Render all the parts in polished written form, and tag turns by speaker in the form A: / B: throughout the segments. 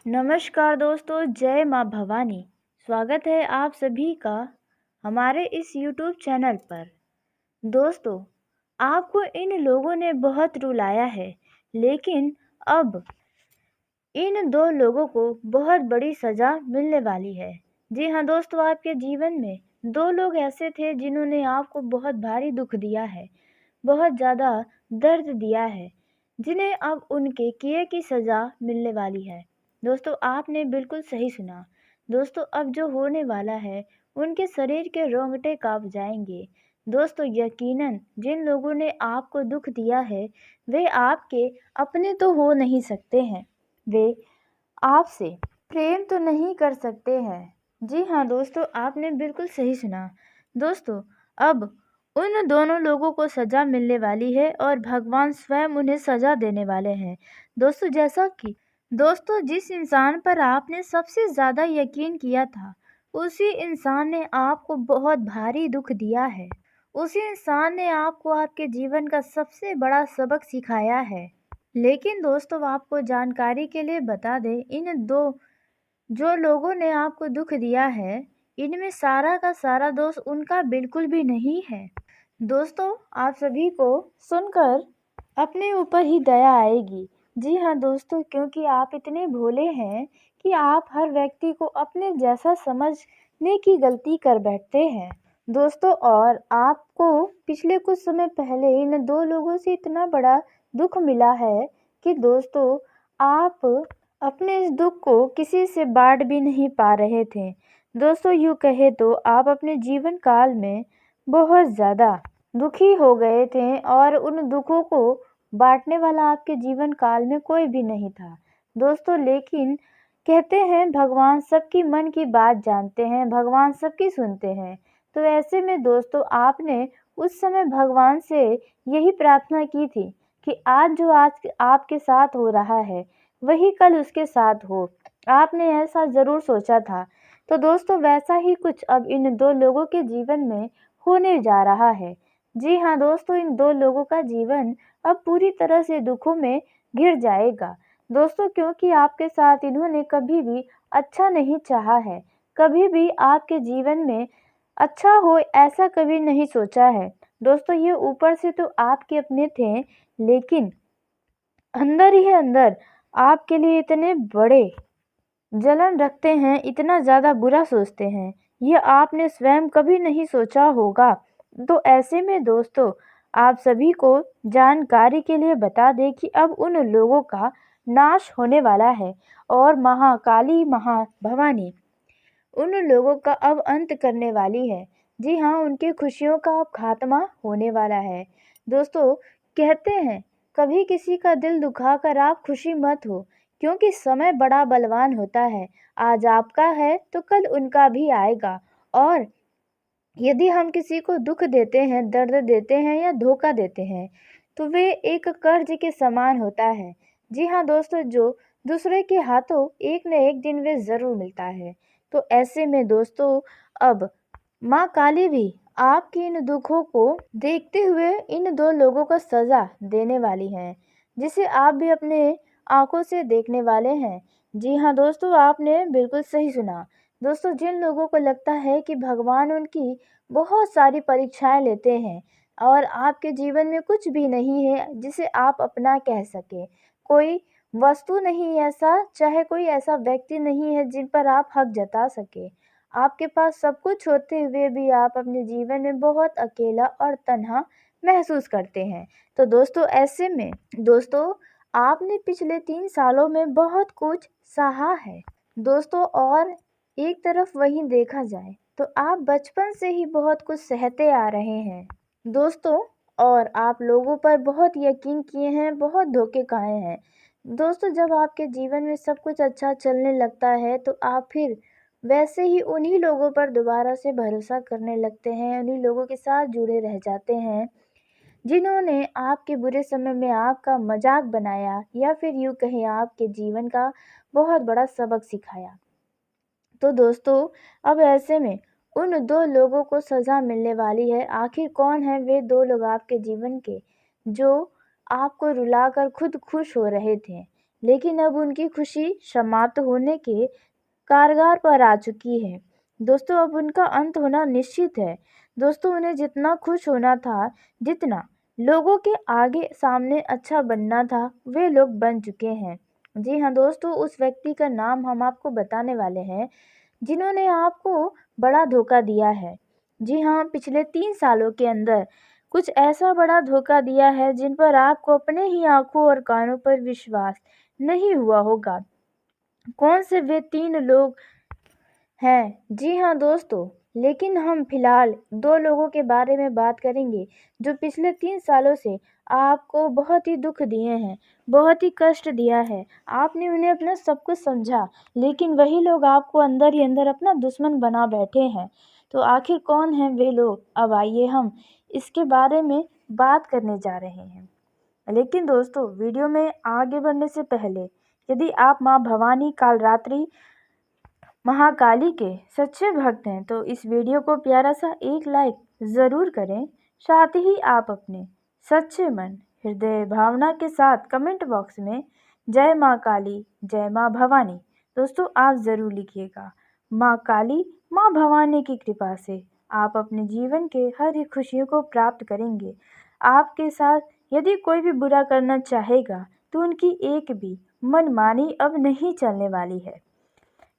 A: नमस्कार दोस्तों, जय माँ भवानी। स्वागत है आप सभी का हमारे इस YouTube चैनल पर। दोस्तों, आपको इन लोगों ने बहुत रुलाया है, लेकिन अब इन दो लोगों को बहुत बड़ी सज़ा मिलने वाली है। जी हाँ दोस्तों, आपके जीवन में दो लोग ऐसे थे जिन्होंने आपको बहुत भारी दुख दिया है, बहुत ज़्यादा दर्द दिया है, जिन्हें अब उनके किए की सज़ा मिलने वाली है। दोस्तों, आपने बिल्कुल सही सुना। दोस्तों, अब जो होने वाला है, उनके शरीर के रोंगटे काँप जाएंगे। दोस्तों, यकीनन जिन लोगों ने आपको दुख दिया है, वे आपके अपने तो हो नहीं सकते हैं। वे आपसे प्रेम तो नहीं कर सकते हैं। जी हाँ दोस्तों, आपने बिल्कुल सही सुना। दोस्तों, अब उन दोनों लोगों को सज़ा मिलने वाली है और भगवान स्वयं उन्हें सज़ा देने वाले हैं। दोस्तों, जैसा कि जिस इंसान पर आपने सबसे ज़्यादा यकीन किया था, उसी इंसान ने आपको बहुत भारी दुख दिया है। उसी इंसान ने आपको आपके जीवन का सबसे बड़ा सबक सिखाया है। लेकिन दोस्तों, आपको जानकारी के लिए बता दें, इन दो जो लोगों ने आपको दुख दिया है, इनमें सारा का सारा दोष उनका बिल्कुल भी नहीं है। दोस्तों, आप सभी को सुनकर अपने ऊपर ही दया आएगी। जी हाँ दोस्तों, क्योंकि आप इतने भोले हैं कि आप हर व्यक्ति को अपने जैसा समझने की गलती कर बैठते हैं। दोस्तों, और आपको पिछले कुछ समय पहले इन दो लोगों से इतना बड़ा दुख मिला है कि दोस्तों, आप अपने इस दुख को किसी से बांट भी नहीं पा रहे थे। दोस्तों, यूँ कहे तो आप अपने जीवन काल में बहुत ज़्यादा दुखी हो गए थे और उन दुखों को बांटने वाला आपके जीवन काल में कोई भी नहीं था। दोस्तों, लेकिन कहते हैं भगवान सबकी मन की बात जानते हैं, भगवान सबकी सुनते हैं। तो ऐसे में दोस्तों, आपने उस समय भगवान से यही प्रार्थना की थी कि आज आपके साथ हो रहा है, वही कल उसके साथ हो। आपने ऐसा ज़रूर सोचा था। तो दोस्तों, वैसा ही कुछ अब इन दो लोगों के जीवन में होने जा रहा है। जी हाँ दोस्तों, इन दो लोगों का जीवन अब पूरी तरह से दुखों में घिर जाएगा। दोस्तों, क्योंकि आपके साथ इन्होंने कभी भी अच्छा नहीं चाहा है, कभी भी आपके जीवन में अच्छा हो ऐसा कभी नहीं सोचा है। दोस्तों, ये ऊपर से तो आपके अपने थे, लेकिन अंदर ही अंदर आपके लिए इतने बड़े जलन रखते हैं, इतना ज़्यादा बुरा सोचते हैं, ये आपने स्वयं कभी नहीं सोचा होगा। तो ऐसे में दोस्तों, आप सभी को जानकारी के लिए बता दें कि अब उन लोगों का नाश होने वाला है और महाकाली महाभवानी उन लोगों का अब अंत करने वाली है। जी हाँ, उनकी खुशियों का अब खात्मा होने वाला है। दोस्तों, कहते हैं कभी किसी का दिल दुखाकर आप खुशी मत हो, क्योंकि समय बड़ा बलवान होता है। आज आपका है तो कल उनका भी आएगा। और यदि हम किसी को दुख देते हैं, दर्द देते हैं या धोखा देते हैं, तो वे एक कर्ज के समान होता है। जी हाँ दोस्तों, जो दूसरे के हाथों एक न एक दिन वे ज़रूर मिलता है। तो ऐसे में दोस्तों, अब माँ काली भी आपके इन दुखों को देखते हुए इन दो लोगों को सज़ा देने वाली हैं, जिसे आप भी अपने आंखों से देखने वाले हैं। जी हाँ दोस्तों, आपने बिल्कुल सही सुना। दोस्तों, जिन लोगों को लगता है कि भगवान उनकी बहुत सारी परीक्षाएं लेते हैं और आपके जीवन में कुछ भी नहीं है जिसे आप अपना कह सके, कोई वस्तु नहीं ऐसा, चाहे कोई ऐसा व्यक्ति नहीं है जिन पर आप हक जता सके, आपके पास सब कुछ होते हुए भी आप अपने जीवन में बहुत अकेला और तन्हा महसूस करते हैं। तो दोस्तों, ऐसे में दोस्तों, आपने पिछले 3 सालों में बहुत कुछ सहा है दोस्तों। और एक तरफ वहीं देखा जाए तो आप बचपन से ही बहुत कुछ सहते आ रहे हैं दोस्तों, और आप लोगों पर बहुत यकीन किए हैं, बहुत धोखे खाए हैं दोस्तों। जब आपके जीवन में सब कुछ अच्छा चलने लगता है तो आप फिर वैसे ही उन्हीं लोगों पर दोबारा से भरोसा करने लगते हैं, उन्हीं लोगों के साथ जुड़े रह जाते हैं जिन्होंने आपके बुरे समय में आपका मजाक बनाया या फिर यूँ कहें आपके जीवन का बहुत बड़ा सबक सिखाया। तो दोस्तों, अब ऐसे में उन दो लोगों को सज़ा मिलने वाली है। आखिर कौन है वे दो लोग आपके जीवन के, जो आपको रुलाकर खुद खुश हो रहे थे? लेकिन अब उनकी खुशी समाप्त होने के कारगार पर आ चुकी है। दोस्तों, अब उनका अंत होना निश्चित है। दोस्तों, उन्हें जितना खुश होना था, जितना लोगों के आगे सामने अच्छा बनना था, वे लोग बन चुके हैं। जी हाँ दोस्तों, उस व्यक्ति का नाम हम आपको बताने वाले हैं जिन्होंने आपको बड़ा धोखा दिया है। जी हाँ, पिछले 3 सालों के अंदर कुछ ऐसा बड़ा धोखा दिया है जिन पर आपको अपने ही आँखों और कानों पर विश्वास नहीं हुआ होगा। कौन से वे 3 लोग हैं? जी हाँ दोस्तों, लेकिन हम फिलहाल 2 लोगों के बारे में बात करेंगे जो पिछले 3 सालों से आपको बहुत ही दुःख दिए हैं, बहुत ही कष्ट दिया है। आपने उन्हें अपना सब कुछ समझा, लेकिन वही लोग आपको अंदर ही अंदर अपना दुश्मन बना बैठे हैं। तो आखिर कौन हैं वे लोग? अब आइए हम इसके बारे में बात करने जा रहे हैं। लेकिन दोस्तों, वीडियो में आगे बढ़ने से पहले यदि आप माँ भवानी कालरात्रि महाकाली के सच्चे भक्त हैं तो इस वीडियो को प्यारा सा एक लाइक ज़रूर करें। साथ ही आप अपने सच्चे मन, हृदय, भावना के साथ कमेंट बॉक्स में जय माँ काली, जय माँ भवानी दोस्तों आप ज़रूर लिखिएगा। माँ काली, माँ भवानी की कृपा से आप अपने जीवन के हर एक खुशियों को प्राप्त करेंगे। आपके साथ यदि कोई भी बुरा करना चाहेगा तो उनकी एक भी मनमानी अब नहीं चलने वाली है।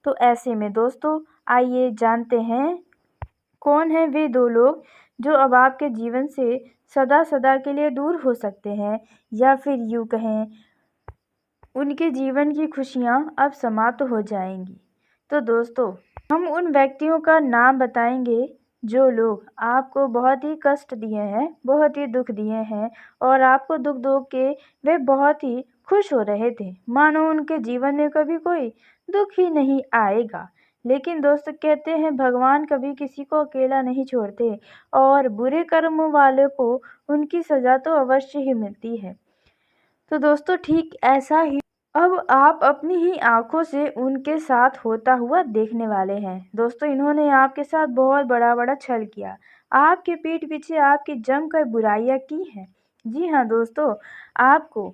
A: तो ऐसे में दोस्तों, आइए जानते हैं कौन हैं वे 2 लोग जो अब आपके जीवन से सदा सदा के लिए दूर हो सकते हैं, या फिर यूँ कहें उनके जीवन की खुशियाँ अब समाप्त हो जाएंगी। तो दोस्तों, हम उन व्यक्तियों का नाम बताएंगे जो लोग आपको बहुत ही कष्ट दिए हैं, बहुत ही दुख दिए हैं और आपको दुख दो के वे बहुत ही खुश हो रहे थे, मानो उनके जीवन में कभी कोई दुख ही नहीं आएगा। लेकिन दोस्तों, कहते हैं भगवान कभी किसी को अकेला नहीं छोड़ते और बुरे कर्मों वालों को उनकी सज़ा तो अवश्य ही मिलती है। तो दोस्तों, ठीक ऐसा ही अब आप अपनी ही आंखों से उनके साथ होता हुआ देखने वाले हैं। दोस्तों, इन्होंने आपके साथ बहुत बड़ा छल किया, आपके पीठ पीछे आपकी जमकर बुराइयां की हैं। जी हाँ दोस्तों, आपको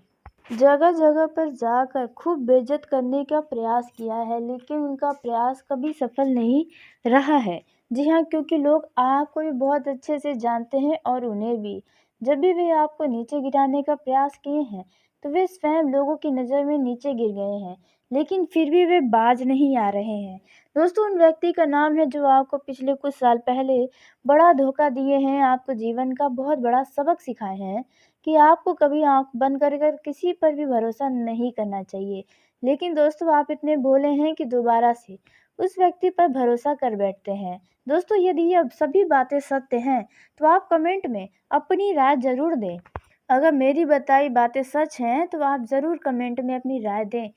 A: जगह जगह पर जाकर खूब बेइज्जत करने का प्रयास किया है, लेकिन उनका प्रयास कभी सफल नहीं रहा है। जी हाँ, क्योंकि लोग आपको भी बहुत अच्छे से जानते हैं और उन्हें भी। जब भी वे आपको नीचे गिराने का प्रयास किए हैं तो वे स्वयं लोगों की नज़र में नीचे गिर गए हैं, लेकिन फिर भी वे बाज नहीं आ रहे हैं। दोस्तों, उन व्यक्ति का नाम है जो आपको पिछले कुछ साल पहले बड़ा धोखा दिए हैं, आपको जीवन का बहुत बड़ा सबक सिखाए हैं कि आपको कभी आँख बंद कर कर किसी पर भी भरोसा नहीं करना चाहिए। लेकिन दोस्तों, आप इतने भोले हैं कि दोबारा से उस व्यक्ति पर भरोसा कर बैठते हैं। दोस्तों, यदि ये अब सभी बातें सत्य हैं तो आप कमेंट में अपनी राय ज़रूर दें। अगर मेरी बताई बातें सच हैं तो आप ज़रूर कमेंट में अपनी राय दें।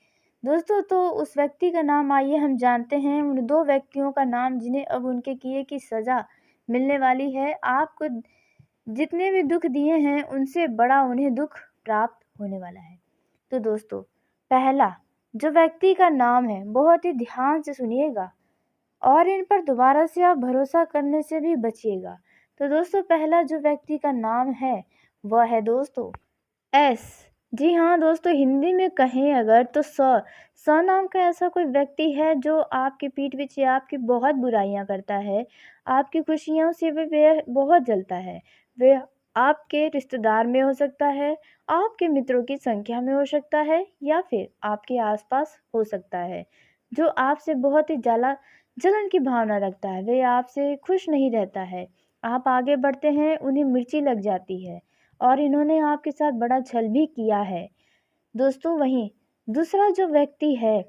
A: दोस्तों, तो उस व्यक्ति का नाम आइए हम जानते हैं, उन 2 व्यक्तियों का नाम जिन्हें अब उनके किए की सज़ा मिलने वाली है। आपको जितने भी दुख दिए हैं उनसे बड़ा उन्हें दुख प्राप्त होने वाला है। तो दोस्तों, पहला जो व्यक्ति का नाम है, बहुत ही ध्यान से सुनिएगा और इन पर दोबारा से आप भरोसा करने से भी बचिएगा। तो दोस्तों, पहला जो व्यक्ति का नाम है वह है दोस्तों एस। जी हाँ दोस्तों, हिंदी में कहें अगर तो स नाम का ऐसा कोई व्यक्ति है जो आपके पीठ पीछे आपकी बहुत बुराइयां करता है, आपकी खुशियों से वे बहुत जलता है। वे आपके रिश्तेदार में हो सकता है, आपके मित्रों की संख्या में हो सकता है, या फिर आपके आसपास हो सकता है, जो आपसे बहुत ही जलन की भावना रखता है। वे आपसे खुश नहीं रहता है, आप आगे बढ़ते हैं उन्हें मिर्ची लग जाती है और इन्होंने आपके साथ बड़ा छल भी किया है। दोस्तों, वहीं दूसरा जो व्यक्ति है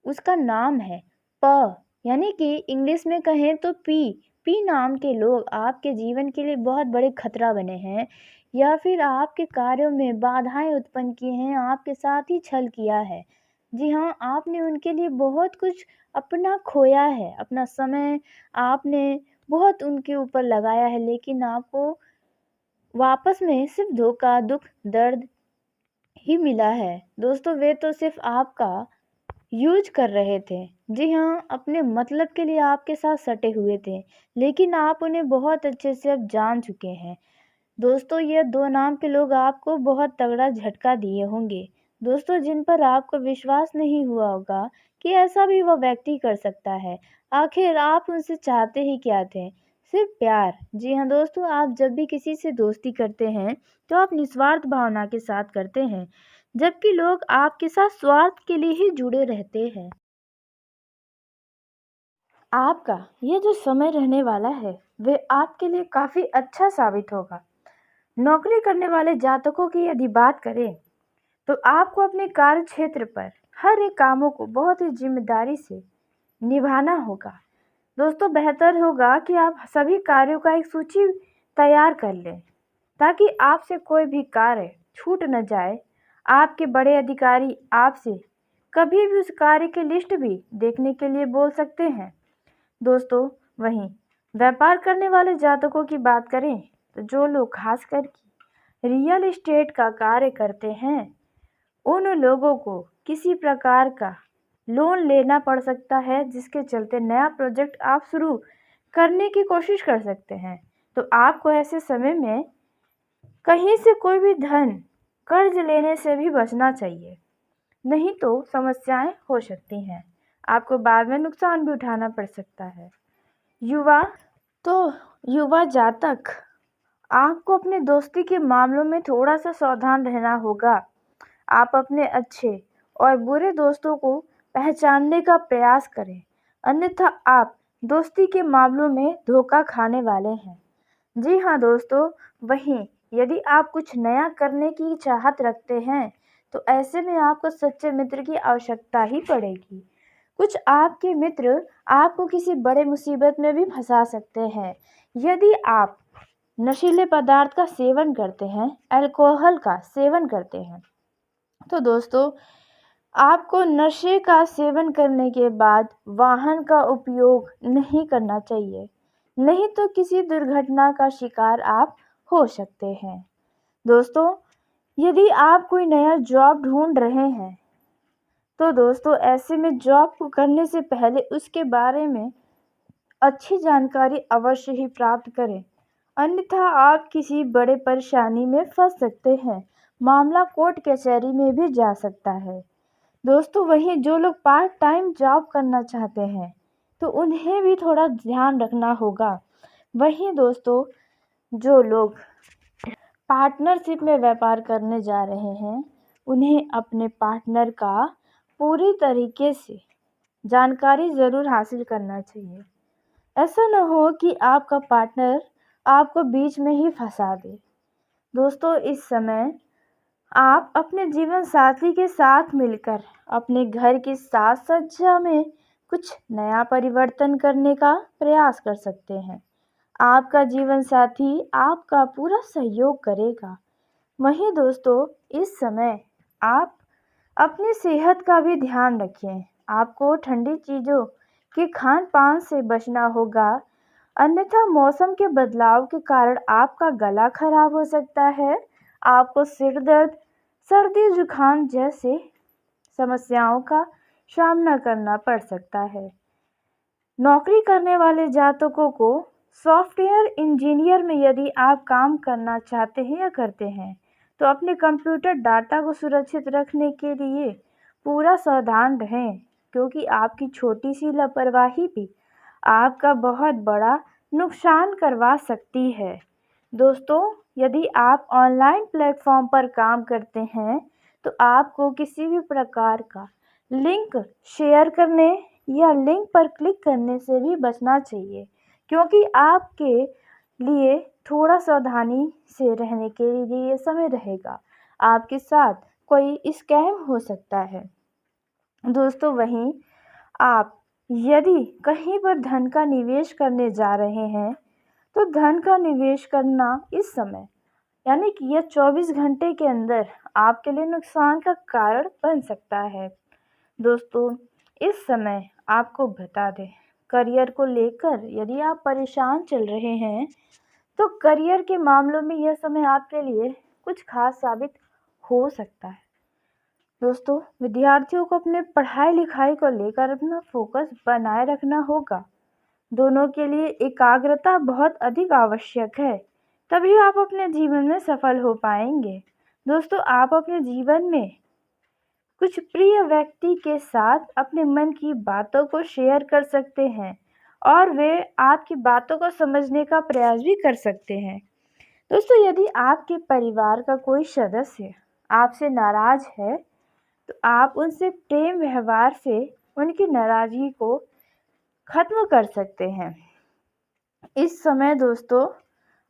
A: उसका नाम है प, यानी कि इंग्लिश में कहें तो पी नाम के लोग आपके जीवन के लिए बहुत बड़े खतरा बने हैं, या फिर आपके कार्यों में बाधाएं उत्पन्न की हैं, आपके साथ ही छल किया है। जी हाँ, आपने उनके लिए बहुत कुछ अपना खोया है, अपना समय आपने बहुत उनके ऊपर लगाया है, लेकिन आपको वापस में सिर्फ धोखा, दुख, दर्द ही मिला है। दोस्तों, वे तो सिर्फ आपका यूज कर रहे थे। जी हाँ, अपने मतलब के लिए आपके साथ सटे हुए थे, लेकिन आप उन्हें बहुत अच्छे से अब जान चुके हैं। दोस्तों, ये 2 नाम के लोग आपको बहुत तगड़ा झटका दिए होंगे। दोस्तों जिन पर आपको विश्वास नहीं हुआ होगा कि ऐसा भी वह व्यक्ति कर सकता है। आखिर आप उनसे चाहते ही क्या थे? सिर्फ प्यार। जी हाँ दोस्तों, आप जब भी किसी से दोस्ती करते हैं तो आप निस्वार्थ भावना के साथ करते हैं, जबकि लोग आपके साथ स्वार्थ के लिए ही जुड़े रहते हैं। आपका ये जो समय रहने वाला है वे आपके लिए काफ़ी अच्छा साबित होगा। नौकरी करने वाले जातकों की यदि बात करें तो आपको अपने कार्य क्षेत्र पर हर एक कामों को बहुत ही जिम्मेदारी से निभाना होगा। दोस्तों बेहतर होगा कि आप सभी कार्यों का एक सूची तैयार कर लें ताकि आपसे कोई भी कार्य छूट न जाए। आपके बड़े अधिकारी आपसे कभी भी उस कार्य की लिस्ट भी देखने के लिए बोल सकते हैं। दोस्तों वहीं व्यापार करने वाले जातकों की बात करें तो जो लोग खासकर रियल एस्टेट का कार्य करते हैं उन लोगों को किसी प्रकार का लोन लेना पड़ सकता है, जिसके चलते नया प्रोजेक्ट आप शुरू करने की कोशिश कर सकते हैं। तो आपको ऐसे समय में कहीं से कोई भी धन कर्ज लेने से भी बचना चाहिए, नहीं तो समस्याएं हो सकती हैं। आपको बाद में नुकसान भी उठाना पड़ सकता है। युवा तो युवा जातक आपको अपने दोस्ती के मामलों में थोड़ा सा सावधान रहना होगा। आप अपने अच्छे और बुरे दोस्तों को पहचानने का प्रयास करें, अन्यथा आप दोस्ती के मामलों में धोखा खाने वाले हैं। जी हाँ दोस्तों, वहीं यदि आप कुछ नया करने की चाहत रखते हैं तो ऐसे में आपको सच्चे मित्र की आवश्यकता ही पड़ेगी। कुछ आपके मित्र आपको किसी बड़े मुसीबत में भी फंसा सकते हैं। यदि आप नशीले पदार्थ का सेवन करते हैं, अल्कोहल का सेवन करते हैं, तो दोस्तों आपको नशे का सेवन करने के बाद वाहन का उपयोग नहीं करना चाहिए, नहीं तो किसी दुर्घटना का शिकार आप हो सकते हैं। दोस्तों यदि आप कोई नया जॉब ढूंढ रहे हैं तो दोस्तों ऐसे में जॉब को करने से पहले उसके बारे में अच्छी जानकारी अवश्य ही प्राप्त करें, अन्यथा आप किसी बड़े परेशानी में फंस सकते हैं। मामला कोर्ट कचहरी में भी जा सकता है। दोस्तों वहीं जो लोग पार्ट टाइम जॉब करना चाहते हैं तो उन्हें भी थोड़ा ध्यान रखना होगा। वहीं दोस्तों जो लोग पार्टनरशिप में व्यापार करने जा रहे हैं उन्हें अपने पार्टनर का पूरी तरीके से जानकारी ज़रूर हासिल करना चाहिए। ऐसा न हो कि आपका पार्टनर आपको बीच में ही फंसा दे। दोस्तों इस समय आप अपने जीवन साथी के साथ मिलकर अपने घर की साज सज्जा में कुछ नया परिवर्तन करने का प्रयास कर सकते हैं। आपका जीवन साथी आपका पूरा सहयोग करेगा। वहीं दोस्तों इस समय आप अपनी सेहत का भी ध्यान रखें। आपको ठंडी चीज़ों के खान पान से बचना होगा, अन्यथा मौसम के बदलाव के कारण आपका गला खराब हो सकता है। आपको सिर दर्द, सर्दी जुकाम जैसे समस्याओं का सामना करना पड़ सकता है। नौकरी करने वाले जातकों को सॉफ्टवेयर इंजीनियर में यदि आप काम करना चाहते हैं या करते हैं तो अपने कंप्यूटर डाटा को सुरक्षित रखने के लिए पूरा सावधान रहें, क्योंकि आपकी छोटी सी लापरवाही भी आपका बहुत बड़ा नुकसान करवा सकती है। दोस्तों यदि आप ऑनलाइन प्लेटफॉर्म पर काम करते हैं तो आपको किसी भी प्रकार का लिंक शेयर करने या लिंक पर क्लिक करने से भी बचना चाहिए, क्योंकि आपके लिए थोड़ा सावधानी से रहने के लिए ये समय रहेगा। आपके साथ कोई स्कैम हो सकता है। दोस्तों वहीं आप यदि कहीं पर धन का निवेश करने जा रहे हैं तो धन का निवेश करना इस समय यानी कि यह 24 घंटे के अंदर आपके लिए नुकसान का कारण बन सकता है। दोस्तों इस समय आपको बता दें, करियर को लेकर यदि आप परेशान चल रहे हैं तो करियर के मामलों में यह समय आपके लिए कुछ खास साबित हो सकता है। दोस्तों विद्यार्थियों को अपने पढ़ाई लिखाई को लेकर अपना फोकस बनाए रखना होगा। दोनों के लिए एकाग्रता बहुत अधिक आवश्यक है, तभी आप अपने जीवन में सफल हो पाएंगे। दोस्तों आप अपने जीवन में कुछ प्रिय व्यक्ति के साथ अपने मन की बातों को शेयर कर सकते हैं और वे आपकी बातों को समझने का प्रयास भी कर सकते हैं। दोस्तों, यदि आपके परिवार का कोई सदस्य आपसे नाराज है, तो आप उनसे प्रेम व्यवहार से उनकी नाराजगी को खत्म कर सकते हैं। इस समय दोस्तों,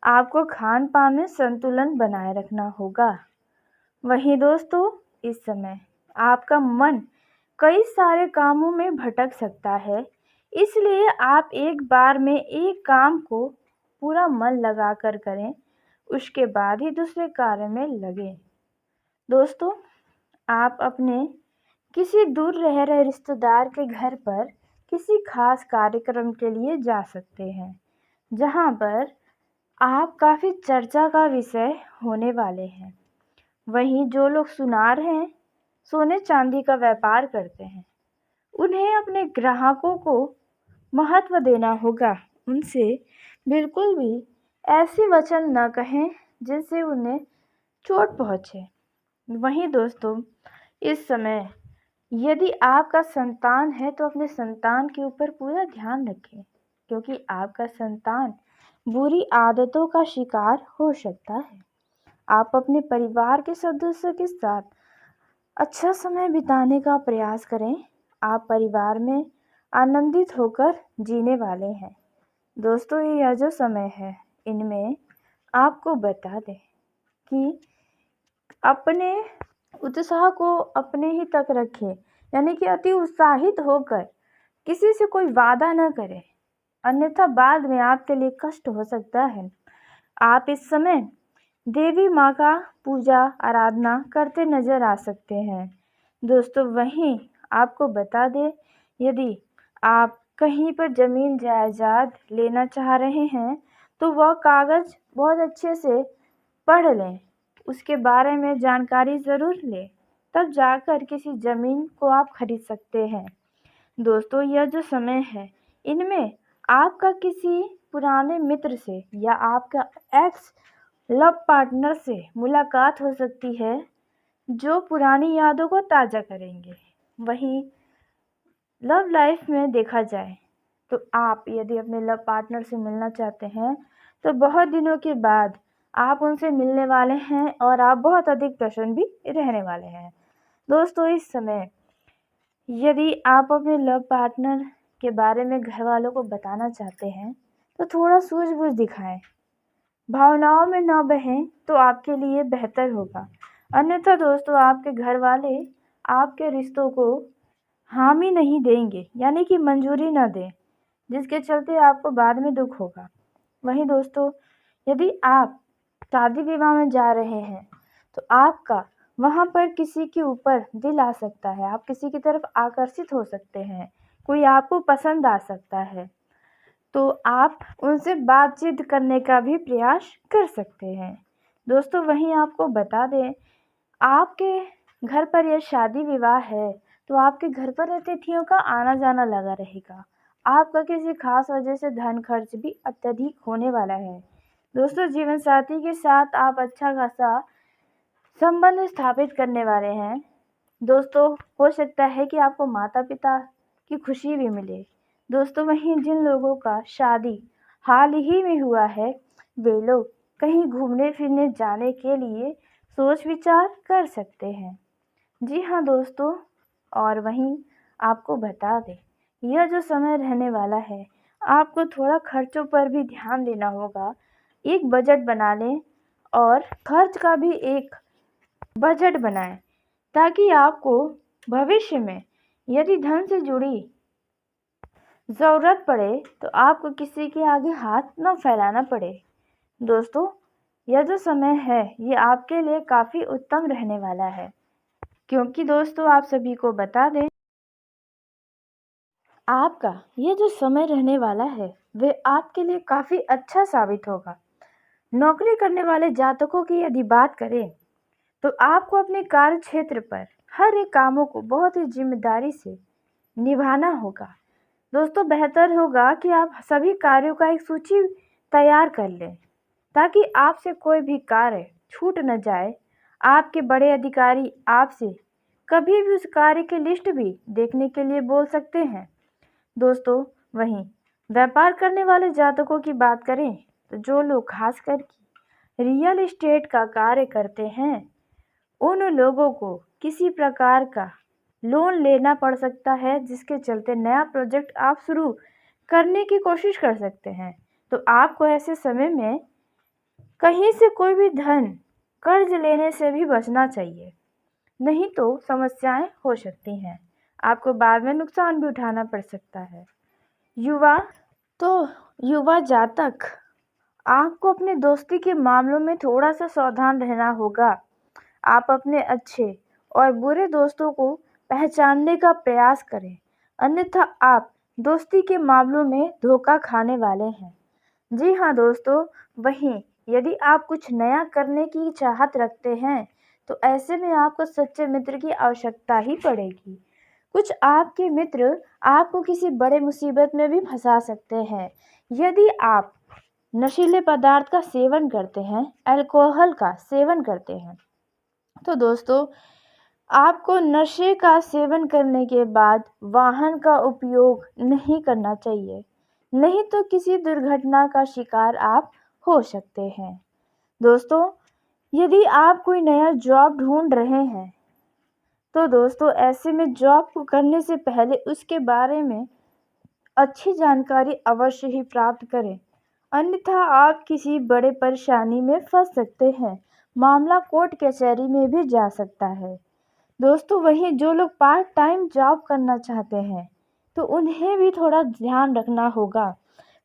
A: आपको खान पान में संतुलन बनाए रखना होगा। वहीं दोस्तों, इस समय आपका मन कई सारे कामों में भटक सकता है, इसलिए आप एक बार में एक काम को पूरा मन लगाकर करें, उसके बाद ही दूसरे कार्य में लगें। दोस्तों, आप अपने किसी दूर रह रहे रिश्तेदार के घर पर किसी खास कार्यक्रम के लिए जा सकते हैं, जहां पर आप काफ़ी चर्चा का विषय होने वाले हैं। वहीं जो लोग सुनार हैं, सोने चांदी का व्यापार करते हैं, उन्हें अपने ग्राहकों को महत्व देना होगा। उनसे बिल्कुल भी ऐसी वचन न कहें जिनसे उन्हें चोट पहुँचे। वहीं दोस्तों, इस समय यदि आपका संतान है तो अपने संतान के ऊपर पूरा ध्यान रखें, क्योंकि आपका संतान बुरी आदतों का शिकार हो सकता है। आप अपने परिवार के सदस्यों के साथ अच्छा समय बिताने का प्रयास करें। आप परिवार में आनंदित होकर जीने वाले हैं। दोस्तों, यह जो समय है, इनमें आपको बता दें कि अपने उत्साह को अपने ही तक रखें, यानी कि अति उत्साहित होकर किसी से कोई वादा न करें, अन्यथा बाद में आपके लिए कष्ट हो सकता है। आप इस समय देवी माँ का पूजा आराधना करते नजर आ सकते हैं। दोस्तों, वहीं आपको बता दें, यदि आप कहीं पर ज़मीन जायदाद लेना चाह रहे हैं, तो वह कागज़ बहुत अच्छे से पढ़ लें, उसके बारे में जानकारी ज़रूर लें, तब जाकर किसी ज़मीन को आप खरीद सकते हैं। दोस्तों, यह जो समय है, इनमें आपका किसी पुराने मित्र से या आपका एक्स लव पार्टनर से मुलाकात हो सकती है, जो पुरानी यादों को ताज़ा करेंगे। वहीं लव लाइफ में देखा जाए तो आप यदि अपने लव पार्टनर से मिलना चाहते हैं, तो बहुत दिनों के बाद आप उनसे मिलने वाले हैं और आप बहुत अधिक प्रसन्न भी रहने वाले हैं। दोस्तों, इस समय यदि आप अपने लव पार्टनर के बारे में घर वालों को बताना चाहते हैं, तो थोड़ा सूझबूझ दिखाएं, भावनाओं में न बहें तो आपके लिए बेहतर होगा। अन्यथा दोस्तों, आपके घर वाले आपके रिश्तों को हामी नहीं देंगे, यानी कि मंजूरी न दें, जिसके चलते आपको बाद में दुख होगा। वहीं दोस्तों, यदि आप शादी विवाह में जा रहे हैं, तो आपका वहाँ पर किसी के ऊपर दिल आ सकता है, आप किसी की तरफ आकर्षित हो सकते हैं, कोई आपको पसंद आ सकता है, तो आप उनसे बातचीत करने का भी प्रयास कर सकते हैं। दोस्तों, वहीं आपको बता दें, आपके घर पर यह शादी विवाह है, तो आपके घर पर अतिथियों का आना जाना लगा रहेगा। आपका किसी खास वजह से धन खर्च भी अत्यधिक होने वाला है। दोस्तों, जीवन साथी के साथ आप अच्छा खासा संबंध स्थापित करने वाले हैं। दोस्तों, हो सकता है कि आपको माता पिता की खुशी भी मिले। दोस्तों, वहीं जिन लोगों का शादी हाल ही में हुआ है, वे लोग कहीं घूमने फिरने जाने के लिए सोच विचार कर सकते हैं। जी हाँ दोस्तों, और वहीं आपको बता दें, यह जो समय रहने वाला है, आपको थोड़ा खर्चों पर भी ध्यान देना होगा। एक बजट बना लें और खर्च का भी एक बजट बनाएं, ताकि आपको भविष्य में यदि धन से जुड़ी ज़रूरत पड़े तो आपको किसी के आगे हाथ न फैलाना पड़े। दोस्तों, यह जो समय है, ये आपके लिए काफ़ी उत्तम रहने वाला है, क्योंकि दोस्तों, आप सभी को बता दें, आपका ये जो समय रहने वाला है, वे आपके लिए काफ़ी अच्छा साबित होगा। नौकरी करने वाले जातकों की यदि बात करें, तो आपको अपने कार्य क्षेत्र पर हर एक कामों को बहुत ही जिम्मेदारी से निभाना होगा। दोस्तों, बेहतर होगा कि आप सभी कार्यों का एक सूची तैयार कर लें, ताकि आपसे कोई भी कार्य छूट न जाए। आपके बड़े अधिकारी आपसे कभी भी उस कार्य की लिस्ट भी देखने के लिए बोल सकते हैं। दोस्तों, वहीं व्यापार करने वाले जातकों की बात करें तो जो लोग खासकर रियल एस्टेट का कार्य करते हैं, उन लोगों को किसी प्रकार का लोन लेना पड़ सकता है, जिसके चलते नया प्रोजेक्ट आप शुरू करने की कोशिश कर सकते हैं। तो आपको ऐसे समय में कहीं से कोई भी धन कर्ज लेने से भी बचना चाहिए, नहीं तो समस्याएं हो सकती हैं। आपको बाद में नुकसान भी उठाना पड़ सकता है। युवा तो युवा जातक, आपको अपने दोस्ती के मामलों में थोड़ा सा सावधान रहना होगा। आप अपने अच्छे और बुरे दोस्तों को पहचानने का प्रयास करें, अन्यथा आप दोस्ती के मामलों में धोखा खाने वाले हैं। जी हाँ दोस्तों, वहीं यदि आप कुछ नया करने की चाहत रखते हैं तो ऐसे में आपको सच्चे मित्र की आवश्यकता ही पड़ेगी। कुछ आपके मित्र आपको किसी बड़े मुसीबत में भी फंसा सकते हैं। यदि आप नशीले पदार्थ का सेवन करते हैं, अल्कोहल का सेवन करते हैं, तो दोस्तों आपको नशे का सेवन करने के बाद वाहन का उपयोग नहीं करना चाहिए, नहीं तो किसी दुर्घटना का शिकार आप हो सकते हैं। दोस्तों, यदि आप कोई नया जॉब ढूंढ रहे हैं तो दोस्तों ऐसे में जॉब को करने से पहले उसके बारे में अच्छी जानकारी अवश्य ही प्राप्त करें, अन्यथा आप किसी बड़े परेशानी में फंस सकते हैं। मामला कोर्ट कचहरी में भी जा सकता है। दोस्तों, वहीं जो लोग पार्ट टाइम जॉब करना चाहते हैं तो उन्हें भी थोड़ा ध्यान रखना होगा।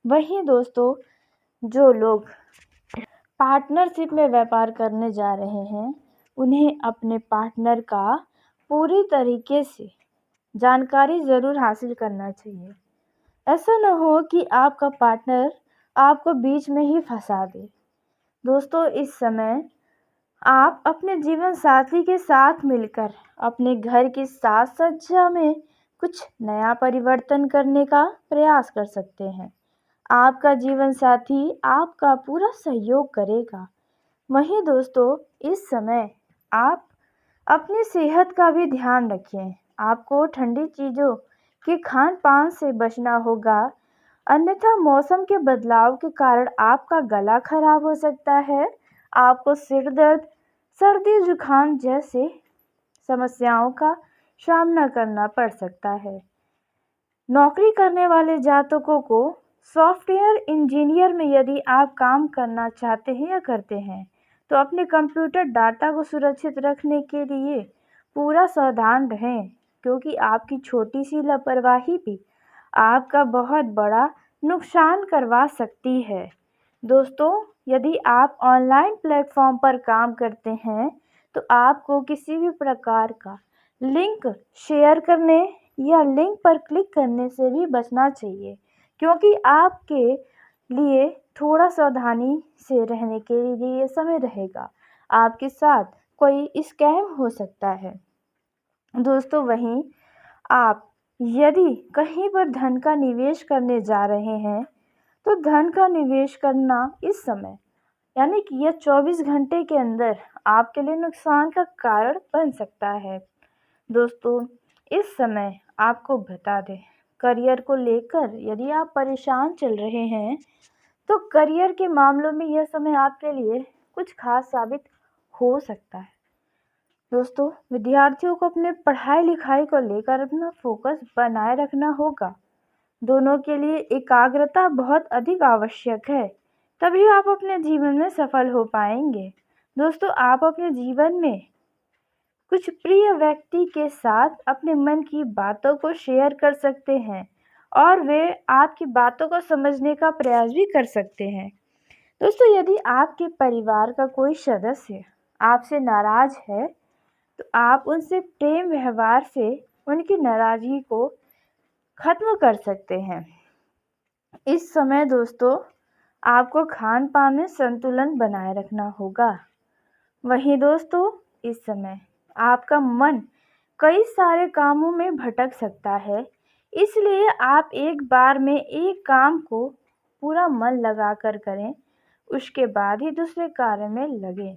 A: वहीं दोस्तों, जो लोग पार्टनरशिप में व्यापार करने जा रहे हैं, उन्हें अपने पार्टनर का पूरी तरीके से जानकारी ज़रूर हासिल करना चाहिए। ऐसा ना हो कि आपका पार्टनर आपको बीच में ही फंसा दे। दोस्तों, इस समय आप अपने जीवन साथी के साथ मिलकर अपने घर की साज सज्जा में कुछ नया परिवर्तन करने का प्रयास कर सकते हैं। आपका जीवन साथी आपका पूरा सहयोग करेगा। वहीं दोस्तों, इस समय आप अपनी सेहत का भी ध्यान रखें। आपको ठंडी चीज़ों के खान पान से बचना होगा, अन्यथा मौसम के बदलाव के कारण आपका गला खराब हो सकता है। आपको सिर दर्द, सर्दी जुकाम जैसे समस्याओं का सामना करना पड़ सकता है। नौकरी करने वाले जातकों को सॉफ्टवेयर इंजीनियर में यदि आप काम करना चाहते हैं या करते हैं तो अपने कंप्यूटर डाटा को सुरक्षित रखने के लिए पूरा सावधान रहें, क्योंकि आपकी छोटी सी लापरवाही भी आपका बहुत बड़ा नुकसान करवा सकती है। दोस्तों, यदि आप ऑनलाइन प्लेटफॉर्म पर काम करते हैं तो आपको किसी भी प्रकार का लिंक शेयर करने या लिंक पर क्लिक करने से भी बचना चाहिए, क्योंकि आपके लिए थोड़ा सावधानी से रहने के लिए समय रहेगा। आपके साथ कोई स्कैम हो सकता है। दोस्तों, वहीं आप यदि कहीं पर धन का निवेश करने जा रहे हैं तो धन का निवेश करना इस समय यानी कि यह 24 घंटे के अंदर आपके लिए नुकसान का कारण बन सकता है। दोस्तों, इस समय आपको बता दें, करियर को लेकर यदि आप परेशान चल रहे हैं तो करियर के मामलों में यह समय आपके लिए कुछ खास साबित हो सकता है। दोस्तों, विद्यार्थियों को अपने पढ़ाई लिखाई को लेकर अपना फोकस बनाए रखना होगा। दोनों के लिए एकाग्रता बहुत अधिक आवश्यक है, तभी आप अपने जीवन में सफल हो पाएंगे। दोस्तों, आप अपने जीवन में कुछ प्रिय व्यक्ति के साथ अपने मन की बातों को शेयर कर सकते हैं और वे आपकी बातों को समझने का प्रयास भी कर सकते हैं। दोस्तों, यदि आपके परिवार का कोई सदस्य आपसे नाराज है तो आप उनसे प्रेम व्यवहार से उनकी नाराजगी को खत्म कर सकते हैं। इस समय दोस्तों, आपको खान पान में संतुलन बनाए रखना होगा। वहीं दोस्तों, इस समय आपका मन कई सारे कामों में भटक सकता है, इसलिए आप एक बार में एक काम को पूरा मन लगाकर करें, उसके बाद ही दूसरे कार्य में लगें।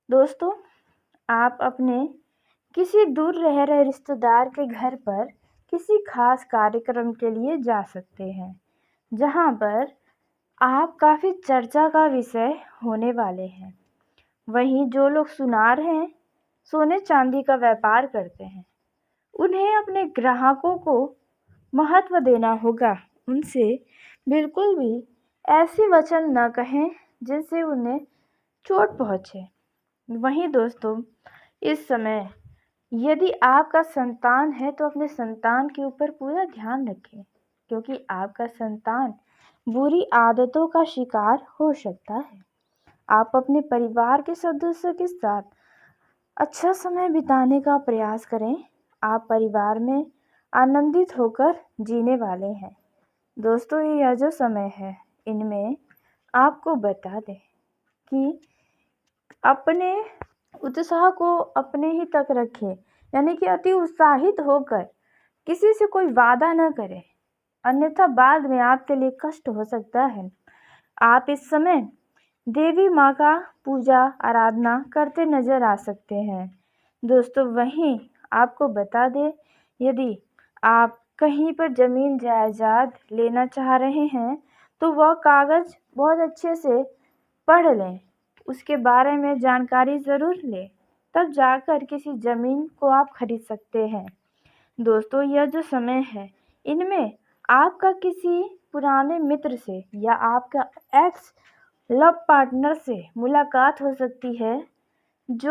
A: दोस्तों, आप अपने किसी दूर रह रहे रिश्तेदार के घर पर किसी खास कार्यक्रम के लिए जा सकते हैं, जहाँ पर आप काफ़ी चर्चा का विषय होने वाले हैं। वहीं जो लोग सुनार हैं, सोने चांदी का व्यापार करते हैं, उन्हें अपने ग्राहकों को महत्व देना होगा। उनसे बिल्कुल भी ऐसी वचन न कहें जिनसे उन्हें चोट पहुँचे। वहीं दोस्तों, इस समय यदि आपका संतान है तो अपने संतान के ऊपर पूरा ध्यान रखें, क्योंकि आपका संतान बुरी आदतों का शिकार हो सकता है। आप अपने परिवार के सदस्यों के साथ अच्छा समय बिताने का प्रयास करें। आप परिवार में आनंदित होकर जीने वाले हैं। दोस्तों, यह जो समय है, इनमें आपको बता दें कि अपने उत्साह को अपने ही तक रखें, यानी कि अति उत्साहित होकर किसी से कोई वादा न करें, अन्यथा बाद में आपके लिए कष्ट हो सकता है। आप इस समय देवी माँ का पूजा आराधना करते नजर आ सकते हैं। दोस्तों, वहीं आपको बता दें, यदि आप कहीं पर ज़मीन जायदाद लेना चाह रहे हैं तो वह कागज़ बहुत अच्छे से पढ़ लें, उसके बारे में जानकारी ज़रूर लें, तब जाकर किसी ज़मीन को आप खरीद सकते हैं। दोस्तों, यह जो समय है, इनमें आपका किसी पुराने मित्र से या आपका एक्स लव पार्टनर से मुलाकात हो सकती है,